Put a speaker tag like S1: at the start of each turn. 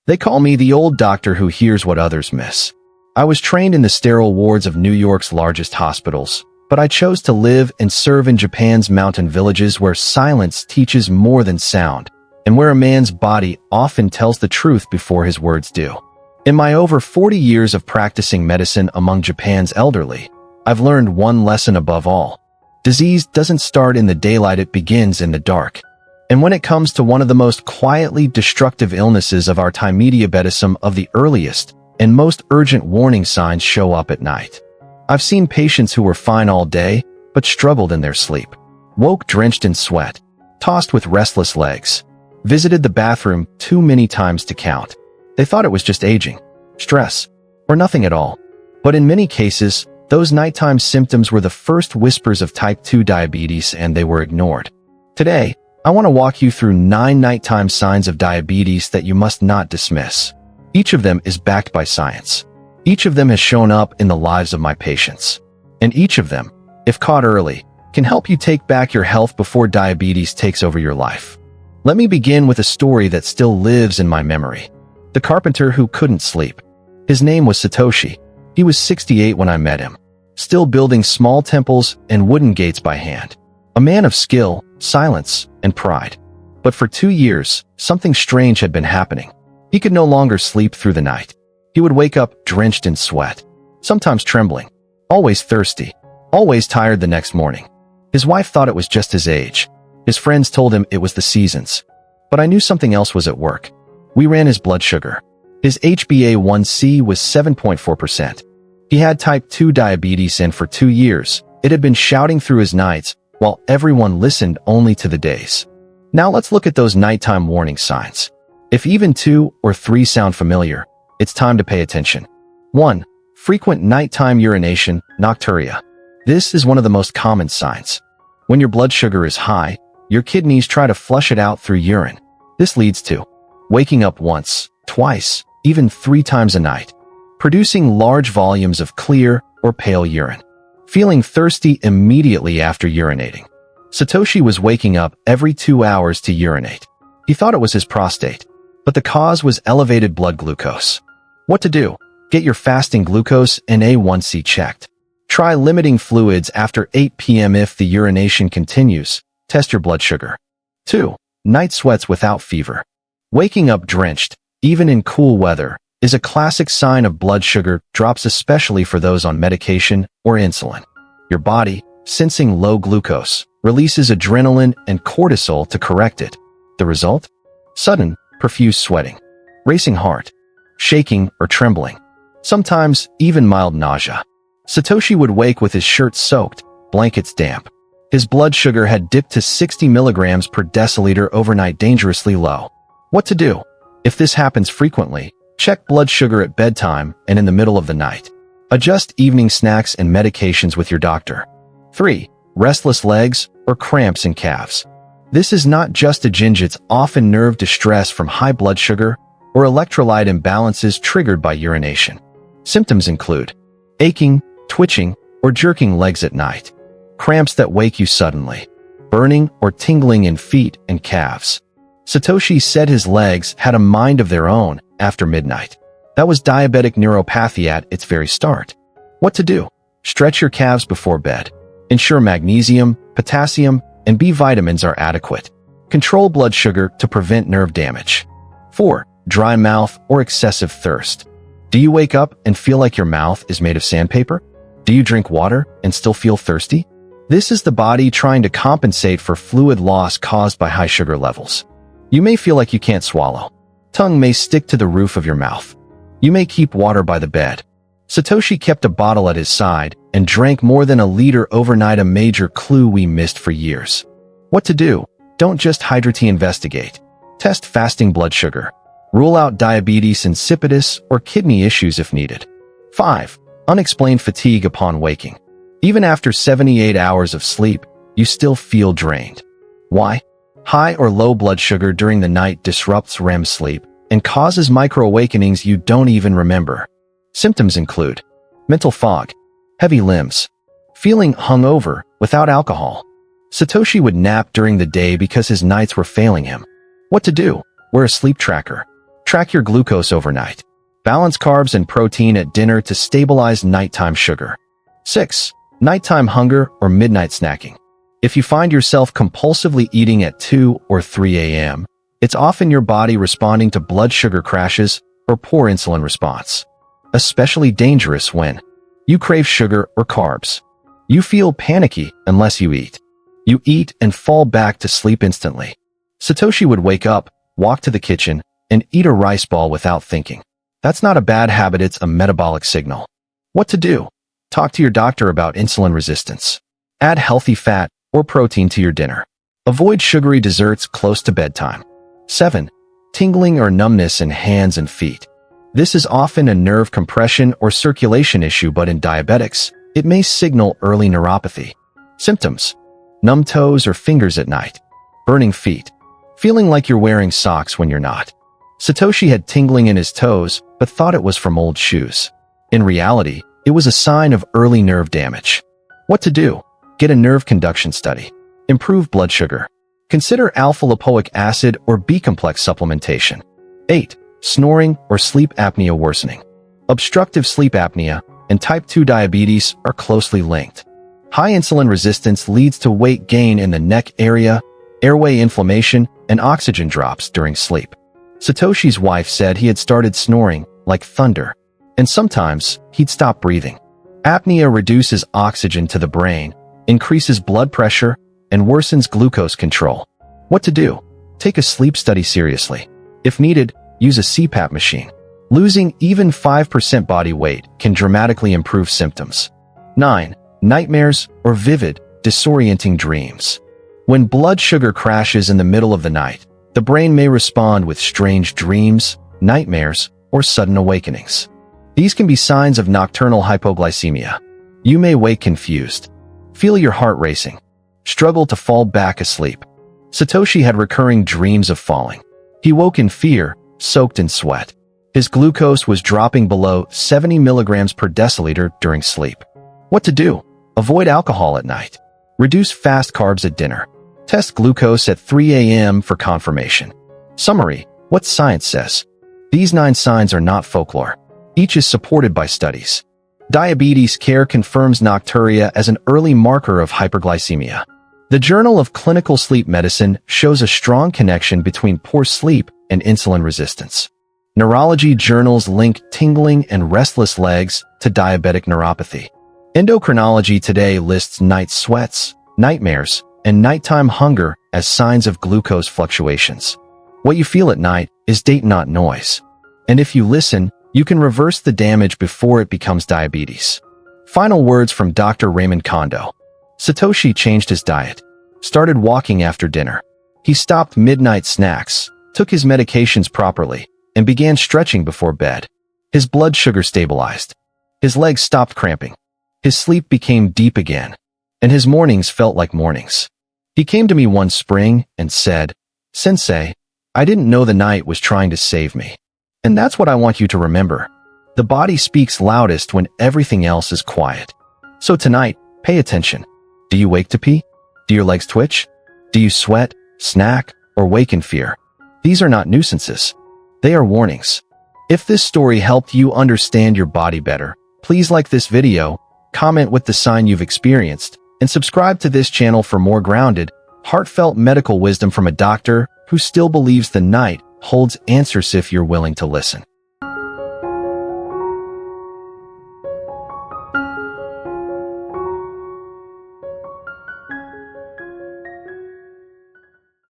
S1: They call me the old doctor who hears what others miss. I was trained in the sterile wards of New York's largest hospitals, but I chose to live and serve in Japan's mountain villages where silence teaches more than sound, and where a man's body often tells the truth before his words do. In my over 40 years of practicing medicine among Japan's elderly, I've learned one lesson above all. Disease doesn't start in the daylight, it begins in the dark. And when it comes to one of the most quietly destructive illnesses of our time, diabetism of the earliest and most urgent warning signs show up at night. I've seen patients who were fine all day, but struggled in their sleep, woke drenched in sweat, tossed with restless legs, visited the bathroom too many times to count. They thought it was just aging, stress, or nothing at all. But in many cases, those nighttime symptoms were the first whispers of type 2 diabetes, and they were ignored. Today, I want to walk you through 9 nighttime signs of diabetes that you must not dismiss. Each of them is backed by science. Each of them has shown up in the lives of my patients. And each of them, if caught early, can help you take back your health before diabetes takes over your life. Let me begin with a story that still lives in my memory. The carpenter who couldn't sleep. His name was Satoshi. He was 68 when I met him, still building small temples and wooden gates by hand. A man of skill, silence, and pride. But for 2 years, something strange had been happening. He could no longer sleep through the night. He would wake up drenched in sweat, sometimes trembling, always thirsty, always tired the next morning. His wife thought it was just his age. His friends told him it was the seasons. But I knew something else was at work. We ran his blood sugar. His HbA1c was 7.4%. He had type 2 diabetes, and for 2 years, it had been shouting through his nights, while everyone listened only to the days. Now let's look at those nighttime warning signs. If even 2 or 3 sound familiar, it's time to pay attention. 1. Frequent nighttime urination, nocturia. This is one of the most common signs. When your blood sugar is high, your kidneys try to flush it out through urine. This leads to waking up once, twice, even 3 times a night, producing large volumes of clear or pale urine, feeling thirsty immediately after urinating. Satoshi was waking up every 2 hours to urinate. He thought it was his prostate, but the cause was elevated blood glucose. What to do? Get your fasting glucose and A1C checked. Try limiting fluids after 8 p.m. If the urination continues, test your blood sugar. 2. Night sweats without fever. Waking up drenched, even in cool weather, is a classic sign of blood sugar drops, especially for those on medication or insulin. Your body, sensing low glucose, releases adrenaline and cortisol to correct it. The result? Sudden, profuse sweating, racing heart, shaking or trembling, sometimes even mild nausea. Satoshi would wake with his shirt soaked, blankets damp. His blood sugar had dipped to 60 milligrams per deciliter overnight, dangerously low. What to do? If this happens frequently, check blood sugar at bedtime and in the middle of the night. Adjust evening snacks and medications with your doctor. 3. Restless legs or cramps in calves. This is not just a ginge, it's often nerve distress from high blood sugar or electrolyte imbalances triggered by urination. Symptoms include aching, twitching, or jerking legs at night, cramps that wake you suddenly, burning or tingling in feet and calves. Satoshi said his legs had a mind of their own after midnight. That was diabetic neuropathy at its very start. What to do? Stretch your calves before bed. Ensure magnesium, potassium, and B vitamins are adequate. Control blood sugar to prevent nerve damage. 4. Dry mouth or excessive thirst. Do you wake up and feel like your mouth is made of sandpaper? Do you drink water and still feel thirsty? This is the body trying to compensate for fluid loss caused by high sugar levels. You may feel like you can't swallow. Tongue may stick to the roof of your mouth. You may keep water by the bed. Satoshi kept a bottle at his side and drank more than a liter overnight, a major clue we missed for years. What to do? Don't just hydrate, investigate. Test fasting blood sugar. Rule out diabetes insipidus or kidney issues if needed. 5. Unexplained fatigue upon waking. Even after 78 hours of sleep, you still feel drained. Why? High or low blood sugar during the night disrupts REM sleep and causes micro-awakenings you don't even remember. Symptoms include mental fog, heavy limbs, feeling hungover without alcohol. Satoshi would nap during the day because his nights were failing him. What to do? Wear a sleep tracker. Track your glucose overnight. Balance carbs and protein at dinner to stabilize nighttime sugar. 6. Nighttime hunger or midnight snacking. If you find yourself compulsively eating at 2 or 3 a.m., it's often your body responding to blood sugar crashes or poor insulin response. Especially dangerous when you crave sugar or carbs. You feel panicky unless you eat. You eat and fall back to sleep instantly. Satoshi would wake up, walk to the kitchen, and eat a rice ball without thinking. That's not a bad habit, it's a metabolic signal. What to do? Talk to your doctor about insulin resistance. Add healthy fat or protein to your dinner. Avoid sugary desserts close to bedtime. 7. Tingling or numbness in hands and feet. This is often a nerve compression or circulation issue, but in diabetics, it may signal early neuropathy. Symptoms: numb toes or fingers at night. Burning feet. Feeling like you're wearing socks when you're not. Satoshi had tingling in his toes, but thought it was from old shoes. In reality, it was a sign of early nerve damage. What to do? Get a nerve conduction study. Improve blood sugar. Consider alpha-lipoic acid or B-complex supplementation. 8. Snoring or sleep apnea worsening. Obstructive sleep apnea and type 2 diabetes are closely linked. High insulin resistance leads to weight gain in the neck area, airway inflammation, and oxygen drops during sleep. Satoshi's wife said he had started snoring like thunder, and sometimes he'd stop breathing. Apnea reduces oxygen to the brain, increases blood pressure, and worsens glucose control. What to do? Take a sleep study seriously. If needed, use a CPAP machine. Losing even 5% body weight can dramatically improve symptoms. 9. Nightmares or vivid, disorienting dreams. When blood sugar crashes in the middle of the night, the brain may respond with strange dreams, nightmares, or sudden awakenings. These can be signs of nocturnal hypoglycemia. You may wake confused, feel your heart racing, struggle to fall back asleep. Satoshi had recurring dreams of falling. He woke in fear, soaked in sweat. His glucose was dropping below 70 milligrams per deciliter during sleep. What to do? Avoid alcohol at night. Reduce fast carbs at dinner. Test glucose at 3 a.m. for confirmation. Summary: what science says. These 9 signs are not folklore. Each is supported by studies. Diabetes Care confirms nocturia as an early marker of hyperglycemia. The Journal of Clinical Sleep Medicine shows a strong connection between poor sleep and insulin resistance. Neurology journals link tingling and restless legs to diabetic neuropathy. Endocrinology Today lists night sweats, nightmares, and nighttime hunger as signs of glucose fluctuations. What you feel at night is data, not noise. And if you listen, you can reverse the damage before it becomes diabetes. Final words from Dr. Raymond Kondo. Satoshi changed his diet, started walking after dinner. He stopped midnight snacks, took his medications properly, and began stretching before bed. His blood sugar stabilized. His legs stopped cramping. His sleep became deep again, and his mornings felt like mornings. He came to me one spring and said, "Sensei, I didn't know the night was trying to save me." And that's what I want you to remember. The body speaks loudest when everything else is quiet. So tonight, pay attention. Do you wake to pee? Do your legs twitch? Do you sweat, snack, or wake in fear? These are not nuisances. They are warnings. If this story helped you understand your body better, please like this video, comment with the sign you've experienced, and subscribe to this channel for more grounded, heartfelt medical wisdom from a doctor who still believes the night holds answers if you're willing to listen.